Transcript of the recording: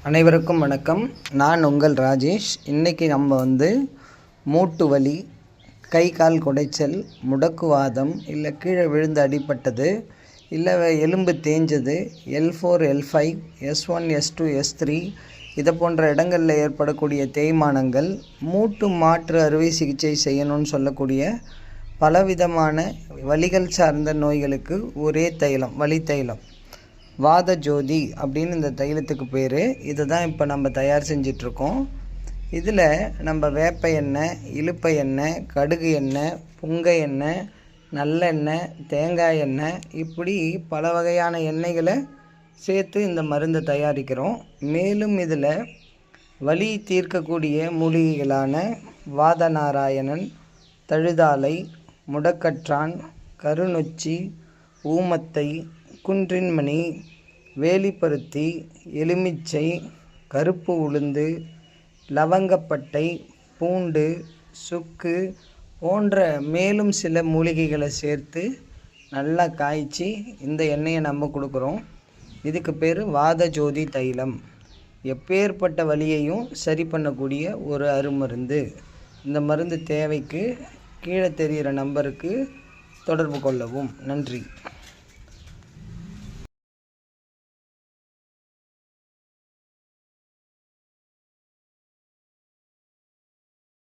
அனைவருக்கும் வணக்கம். நான் உங்கள் ராஜேஷ். இன்றைக்கி நம்ம மூட்டு வலி, கை கால் குடைச்சல், முடக்குவாதம், இல்லை கீழே விழுந்து அடிப்பட்டது, இல்லை எலும்பு தேஞ்சது, L4 L5 S1 S2 S3 இதை போன்ற இடங்களில் ஏற்படக்கூடிய தேய்மானங்கள், மூட்டு மாற்று அறுவை சிகிச்சை செய்யணும்னு சொல்லக்கூடிய பலவிதமான வலிகள் சார்ந்த நோய்களுக்கு ஒரே தைலம், வலி தைலம் வாத ஜோதி அப்படின்னு இந்த தைலத்துக்கு பேர். இதை தான் இப்போ நம்ம தயார் செஞ்சிட்ருக்கோம். இதில் நம்ம வேப்ப எண்ணெய், இலுப்பை எண்ணெய், கடுகு எண்ணெய், புங்கை எண்ணெய், நல்லெண்ணெய், தேங்காய் எண்ணெய், இப்படி பல வகையான எண்ணெய்களை சேர்த்து இந்த மருந்தை தயாரிக்கிறோம். மேலும் இதில் வலி தீர்க்கக்கூடிய மூலிகைகளான வாதநாராயணன், தழுதாலை, முடக்கற்றான், கருநொச்சி, ஊமத்தை, குன்றின்மணி, வேலிப்பருத்தி, எலுமிச்சை, கருப்பு உளுந்து, லவங்கப்பட்டை, பூண்டு, சுக்கு போன்ற மேலும் சில மூலிகைகளை சேர்த்து நல்லா காய்ச்சி இந்த எண்ணெயை நம்ம கொடுக்குறோம். இதுக்கு பேர் வாத ஜோதி தைலம். எப்பேற்பட்ட வலியையும் சரி பண்ணக்கூடிய ஒரு அருமருந்து. இந்த மருந்து தேவைக்கு கீழே தெரிகிற நம்பருக்கு தொடர்பு கொள்ளவும். நன்றி.